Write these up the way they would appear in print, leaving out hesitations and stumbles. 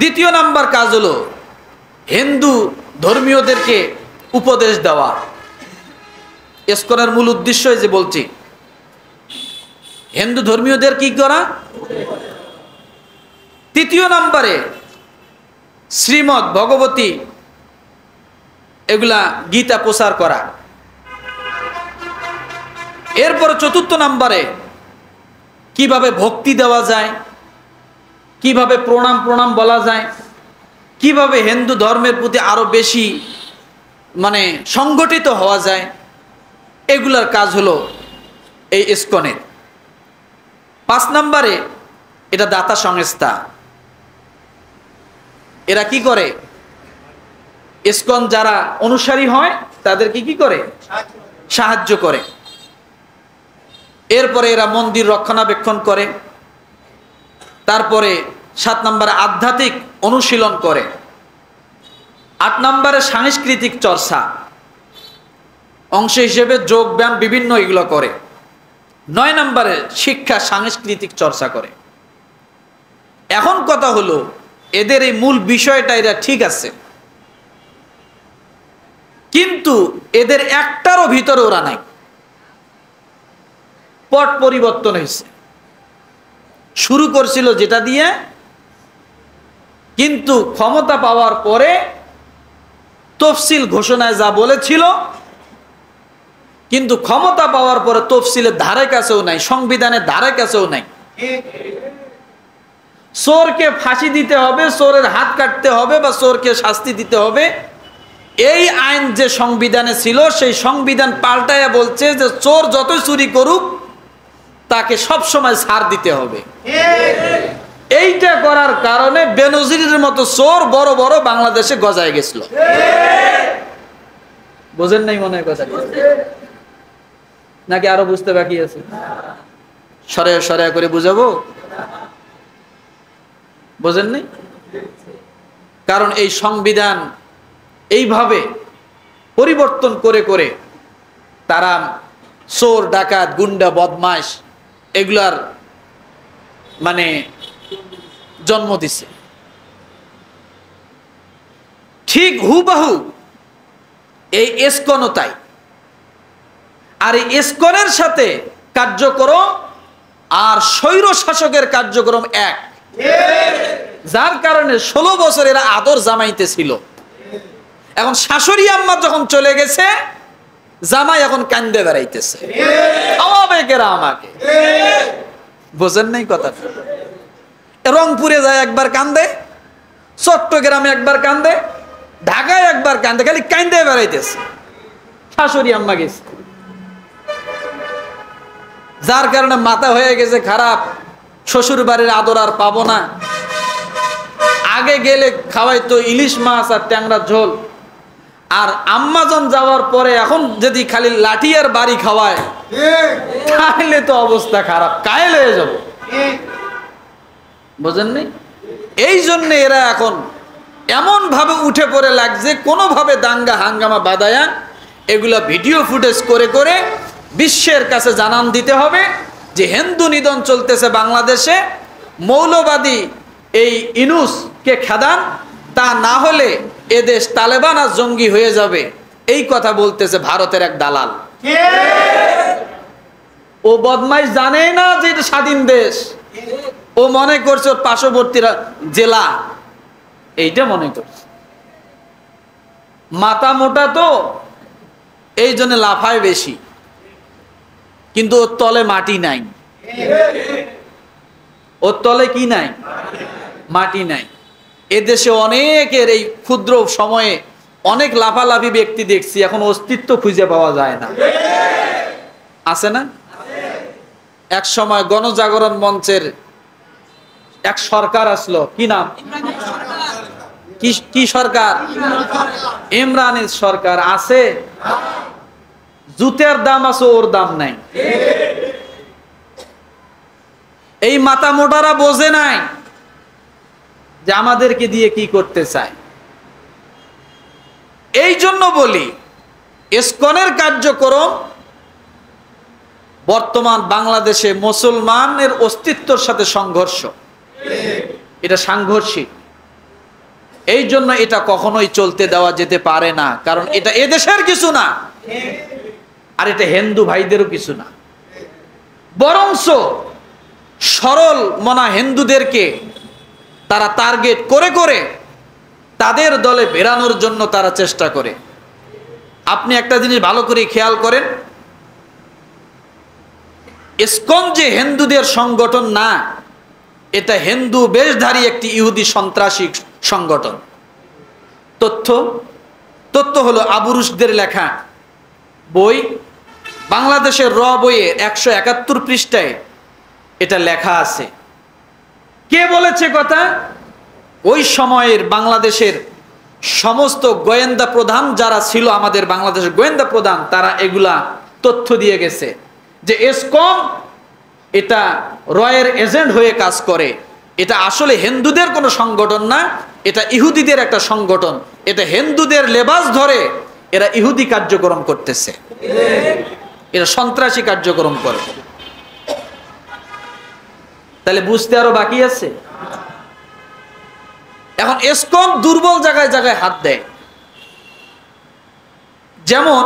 দ্বিতীয় নাম্বার কাজ হলো হিন্দু ধর্মীয়দেরকে উপদেশ দেওয়া। ইসকনের মূল উদ্দেশ্য যে বলছি, হিন্দু ধর্মীয়দের কি করা। তৃতীয় নাম্বারে শ্রীমদ ভগবতী এগুলা গীতা প্রচার করা। এরপর চতুর্থ নাম্বারে কিভাবে ভক্তি দেওয়া যায়, কিভাবে প্রণাম বলা যায়, কিভাবে হিন্দু ধর্মের প্রতি আরো বেশি সংগঠিত হওয়া যায়, এগুলার কাজ হলো এই ইসকনের। 5 নম্বরে এটা দাতা সংস্থা। এরা কি করে, ইসকন যারা অনুসারী হয় তাদেরকে কি করে, সাহায্য করে। এরপরে এরা মন্দির রক্ষণাবেক্ষণ করে। তারপরে 7 নম্বরে আধ্যাত্মিক অনুশীলন করে। 8 নম্বরে সাংস্কৃতিক চর্চা অংশ হিসেবে যোগ ব্যায়াম বিভিন্ন এগুলো করে। 9 নম্বরে শিক্ষা সাংস্কৃতিক চর্চা করে। এখন কথা হলো এদের এই মূল বিষয়টা এরা ঠিক আছে, কিন্তু এদের একটারও ভিতরে ওরা নাই। পট পরিবর্তন হয়েছে। শুরু করছিল যেটা দিয়ে, কিন্তু ক্ষমতা পাওয়ার পরে তফসিল ঘোষণায় যা বলেছিল, কিন্তু ক্ষমতা পাওয়ার পরে তফসিলের ধারে কাছেও নাই, সংবিধানের ধারে কাছেও নাই। চোরকে ফাঁসি দিতে হবে, চোরের হাত কাটতে হবে বা চোরকে শাস্তি দিতে হবে, এই আইন যে সংবিধানে ছিল সেই সংবিধান পাল্টায়া বলছে যে চোর যতই চুরি করুক তাকে সব সময় ছাড় দিতে হবে। এইটা করার কারণে বেনজিরের মতো চোর বড় বড় বাংলাদেশে গজায় গেছিল। বোঝেন নাই মনে হয় কথা, নাকি আরো বুঝতে বাকি আছে? সরে সরে করে বুঝাবো, বোঝেন নাই? কারণ এই সংবিধান এইভাবে পরিবর্তন করে করে তারা চোর ডাকাত গুন্ডা বদমাশ এগুলার জন্ম দিছে। ঠিক হুবাহু এই ইসকনও তাই। আর এই ইসকনের সাথে কার্যক্রম আর স্বৈর শাসকের কার্যক্রম এক, যার কারণে 16 বছর এরা আদর জামাইতে ছিল। এখন শাশুড়ি আম্মা যখন চলে গেছে, জামাই এখন কান্দে বেড়াইতেছে, খাওয়াবে কেরা আমাকে। বোঝেন নাই কথা? রংপুরে যায় একবার কান্দে, চট্টগ্রামে একবার কান্দে, ঢাকায় একবার কান্দে, খালি কান্দে বেড়াইতেছে। শাশুড়ি আম্মা গেছে, যার কারণে মাথা হয়ে গেছে খারাপ। শ্বশুর বাড়ির আদর আর পাবো না। আগে গেলে খাওয়াইতো ইলিশ মাছ আর ট্যাংরা ঝোল, আর আম্মাজন যাওয়ার পরে এখন যদি খালি লাঠি আর বাড়ি খাওয়ায় তাহলে তো অবস্থা খারাপ, কায়েল হয়ে যাব। বোঝেননি? এই জন্য এরা এখন এমন ভাবে উঠে পড়ে লাগছে, কোনোভাবে দাঙ্গা হাঙ্গামা বাদায়া এগুলা ভিডিও ফুটেজ করে করে বিশ্বের কাছে জানান দিতে হবে যে হিন্দু নিধন চলতেছে বাংলাদেশে, মৌলবাদী এই ইনুসকে খেদান, তা না হলে এদেশ তালেবান আর জঙ্গি হয়ে যাবে। এই কথা বলতেছে ভারতের এক দালাল। ও বদমাইশ জানে না যে এটা স্বাধীন দেশ, ও মনে করছে ওর পার্শ্ববর্তী জেলা, এইটা মনে করছে। মাথা মোটা তো, এই জন্য লাফায় বেশি, কিন্তু ওর তলে মাটি নাই। ওর তলে কি নাই? মাটি নাই। এদেশে অনেকের এই ক্ষুদ্র সময়ে অনেক লাফালাফি ব্যক্তি দেখছি, এখন অস্তিত্ব খুঁজে পাওয়া যায় না। আছে না? এক সময় গণজাগরণ মঞ্চের এক সরকার আসলো, কি নাম? কি সরকার? ইমরানের সরকার। আছে? জুতের দাম আছে, ওর দাম নাই। এই মাথা মোটারা বোঝে নাই যে আমাদেরকে দিয়ে কি করতে চায়। এই জন্য বলি ইসকনের কার্যক্রম বর্তমান বাংলাদেশে মুসলমানের অস্তিত্বের সাথে সংঘর্ষ। এটা সাংঘর্ষিক। এই জন্য এটা কখনোই চলতে দেওয়া যেতে পারে না, কারণ এটা এদেশের কিছু না, আর এটা হিন্দু ভাইদেরও কিছু না। বরঞ্চ সরল মনা হিন্দুদেরকে তারা টার্গেট করে করে তাদের দলে বেরানোর জন্য তারা চেষ্টা করে। আপনি একটা জিনিস ভালো করে খেয়াল করেন, ইসকন যে হিন্দুদের সংগঠন না, এটা হিন্দু বেশধারী একটি ইহুদি সন্ত্রাসী সংগঠন। তথ্য হলো আবু রুশদের লেখা বই, বাংলাদেশের র বইয়ের 171 পৃষ্ঠায় এটা লেখা আছে। কে বলেছে কথা? ওই সময়ের বাংলাদেশের সমস্ত গোয়েন্দা প্রধান যারা ছিল, আমাদের বাংলাদেশের গোয়েন্দা প্রধান, তারা এগুলা তথ্য দিয়ে গেছে যে ইসকন এটা রয়ের এজেন্ট হয়ে কাজ করে। এটা আসলে হিন্দুদের কোনো সংগঠন না, এটা ইহুদিদের একটা সংগঠন। এটা হিন্দুদের লেবাস ধরে এরা ইহুদি কার্যক্রম করতেছে, এরা সন্ত্রাসী কার্যক্রম করে। তাহলে বুঝতে আরো বাকি আছে। এখন ইসকন দুর্বল জায়গায় জায়গায় হাত দেয়। যেমন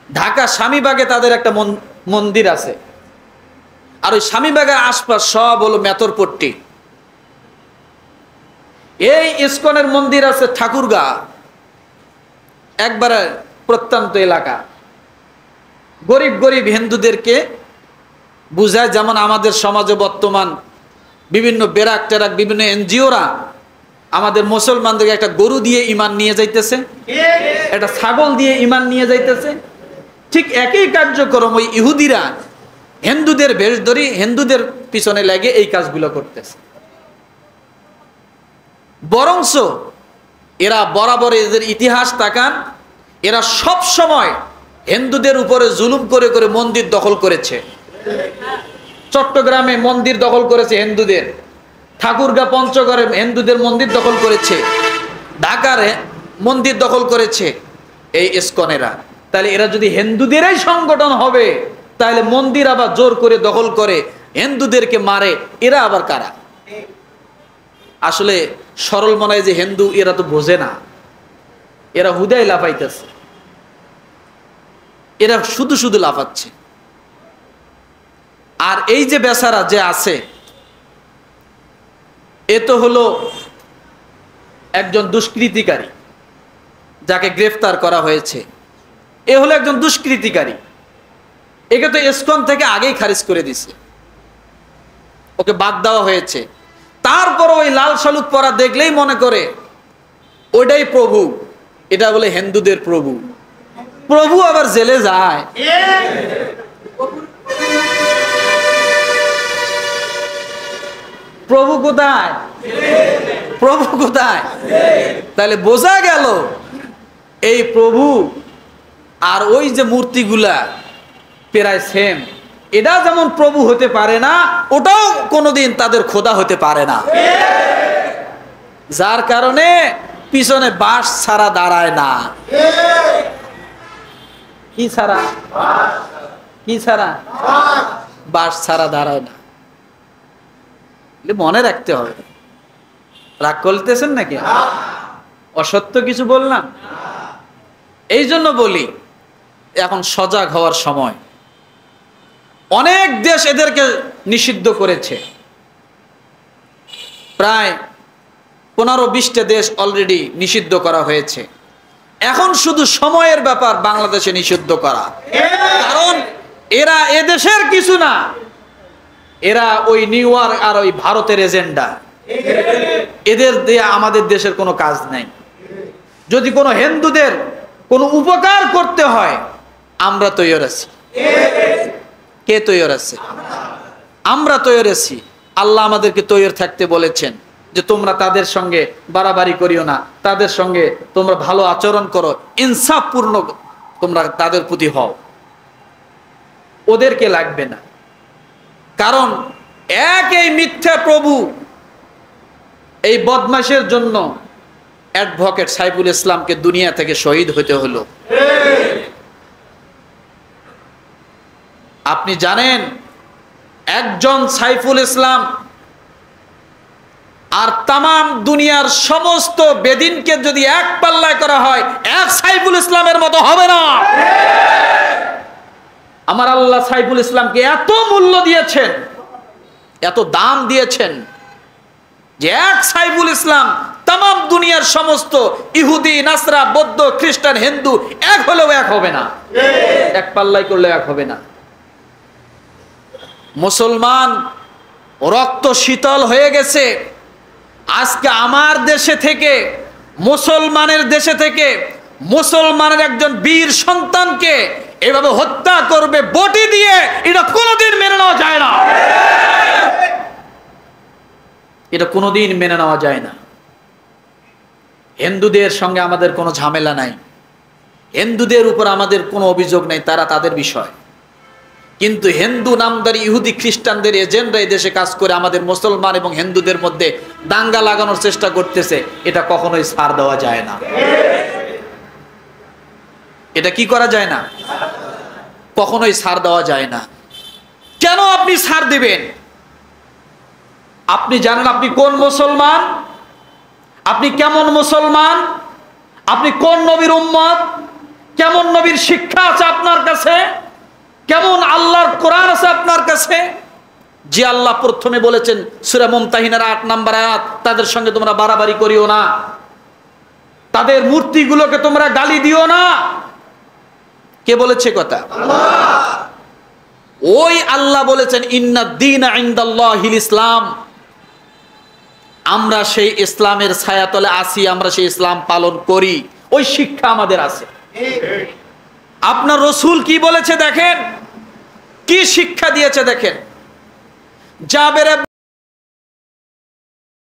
ঢাকা স্বামীবাগে তাদের একটা মন্দির আছে, আর ওই স্বামীবাগের আশপাশ সব হলো মেতরপট্টি। এই ইসকনের মন্দির আছে ঠাকুরগা, একবারে প্রত্যন্ত এলাকা। গরিব গরিব হিন্দুদেরকে বুঝায়, যেমন আমাদের সমাজে বর্তমান বিভিন্ন বেরাক টেরাক বিভিন্ন এনজিওরা আমাদের মুসলমানদেরকে একটা গরু দিয়ে ইমান নিয়ে যাইতেছে, একটা ছাগল দিয়ে ইমান নিয়ে যাইতেছে। ঠিক একই কার্যক্রম ওই ইহুদিরা হিন্দুদের বেশ ধরি হিন্দুদের পিছনে লাগে এই কাজগুলো করতেছে। বরঞ্চ এরা বরাবর এদের ইতিহাস তাকান, এরা সব সময় হিন্দুদের উপরে জুলুম করে করে মন্দির দখল করেছে। চট্টগ্রামে মন্দির দখল করেছে হিন্দুদের, ঠাকুরগাঁ পঞ্চগড়ে হিন্দুদের মন্দির দখল করেছে, ঢাকার মন্দির দখল করেছে এই ইসকনেরা। তাহলে এরা যদি হিন্দুদেরই সংগঠন হবে, তাহলে মন্দির আবার জোর করে দখল করে হিন্দুদেরকে মারে, এরা আবার কারা? আসলে সরল মনে হয় যে হিন্দু, এরা তো বোঝে না, এরা হুদাই লাফাইতেছে, এরা শুধু শুধু লাফাচ্ছে। আর এই যে বেচারা যে আছে, এ তো হলো একজন দুষ্কৃতিকারী, যাকে গ্রেফতার করা হয়েছে। এ হলো একজন দুষ্কৃতিকারী, একে তো ইসকন থেকে আগেই খারিজ করে দিছে, ওকে বাদ দেওয়া হয়েছে। তারপর ওই লাল শালুক পরা দেখলেই মনে করে ওইটাই প্রভু, এটা বলে হিন্দুদের প্রভু। প্রভু আবার জেলে যায়। প্রভু কোথায়? প্রভু কোথায়? তাহলে বোঝা গেল এই প্রভু আর ওই যে মূর্তিগুলা প্রায় সেম। এটা যেমন প্রভু হতে পারে না, ওটাও কোনোদিন তাদের খোদা হতে পারে না। যার কারণে পিছনে বাঁশ ছাড়া দাঁড়ায় না। কি ছাড়া? কি ছাড়া? বাঁশ ছাড়া দাঁড়ায় না। মনে রাখতে হবে। রাগ করতেছেন নাকি? অসত্য কিছু বললাম? এই জন্য বলি এখন সজাগ হওয়ার সময়। অনেক দেশ এদেরকে নিষিদ্ধ করেছে, প্রায় 15-20টা দেশ অলরেডি নিষিদ্ধ করা হয়েছে। এখন শুধু সময়ের ব্যাপার বাংলাদেশে নিষিদ্ধ করা, কারণ এরা এদেশের কিছু না, এরা ওই নিউ ইয়র্ক আর ওই ভারতের এজেন্ডা। এদের দিয়ে আমাদের দেশের কোনো কাজ নাই। যদি কোনো হিন্দুদের কোনো উপকার করতে হয়, আমরা তৈরি আছি। কে তৈরি আছে? আমরা তৈরি আছি। আল্লাহ আমাদেরকে তৈরি থাকতে বলেছেন যে তোমরা তাদের সঙ্গে বাড়াবাড়ি করিও না, তাদের সঙ্গে তোমরা ভালো আচরণ করো, ইনসাফপূর্ণ তোমরা তাদের প্রতি হও, ওদেরকে লাগবে না। কারণ এই মিথ্যা প্রভু, এই বদমাশের জন্য অ্যাডভোকেট সাইফুল ইসলামকে দুনিয়া থেকে শহীদ হতে হলো। আপনি জানেন একজন সাইফুল ইসলাম আর তামাম দুনিয়ার সমস্ত বেদিনকে যদি এক পাল্লায় করা হয়, এক সাইফুল ইসলামের মতো হবে না। আমার আল্লাহ সাইফুল ইসলামকে এত মূল্য দিয়েছেন, এত দাম দিয়েছেন যে এক সাইফুল ইসলাম তামাম দুনিয়ার সমস্ত ইহুদি, নাসরা, বৌদ্ধ, খ্রিস্টান, হিন্দু এক হলেও এক হবে না, এক পাল্লাই করলে এক হবে না। মুসলমান রক্ত শীতল হয়ে গেছে। আজকে আমার দেশে থেকে, মুসলমানের দেশে থেকে মুসলমানের একজন বীর সন্তানকে এভাবে হত্যা করবে বটি দিয়ে, এটা কোনোদিন মেনে নেওয়া যায় না। এটা কোনোদিন মেনে নেওয়া যায় না। হিন্দুদের সঙ্গে আমাদের কোনো ঝামেলা নাই, হিন্দুদের উপর আমাদের কোনো অভিযোগ নাই, তারা তাদের বিষয়। কিন্তু হিন্দু নামদারি ইহুদি খ্রিস্টানদের এজেন্টরা এই দেশে কাজ করে আমাদের মুসলমান এবং হিন্দুদের মধ্যে দাঙ্গা লাগানোর চেষ্টা করতেছে, এটা কখনোই ছাড় দেওয়া যায় না। এটা কি করা যায় না? কখনোই ছাড় দেওয়া যায় না। কেন আপনি ছাড় দিবেন? আপনি জানেন আপনি কোন মুসলমান, আপনি কেমন মুসলমান, আপনি কোন নবীর উম্মত, কেমন নবীর শিক্ষা আছে আপনার কাছে, কেমন আল্লাহর কোরআন আছে আপনার কাছে। যে আল্লাহ প্রথমে বলেছেন সূরা মুমতাহিনার 8 নম্বর আয়াত, তাদের সঙ্গে তোমরা বাড়াবাড়ি করিও না, তাদের মূর্তিগুলোকে তোমরা গালি দিও না। কে বলেছে কথা? আল্লাহ। ওই আল্লাহ বলেছেন ইন্নাদ দীনা ইনদাল্লাহিল ইসলাম। আমরা সেই ইসলামের ছায়াতলে আছি, আমরা সেই ইসলাম পালন করি, ওই শিক্ষা আমাদের আছে। আপনার রাসূল কি বলেছে দেখেন, কি শিক্ষা দিয়েছে দেখেন। জাবের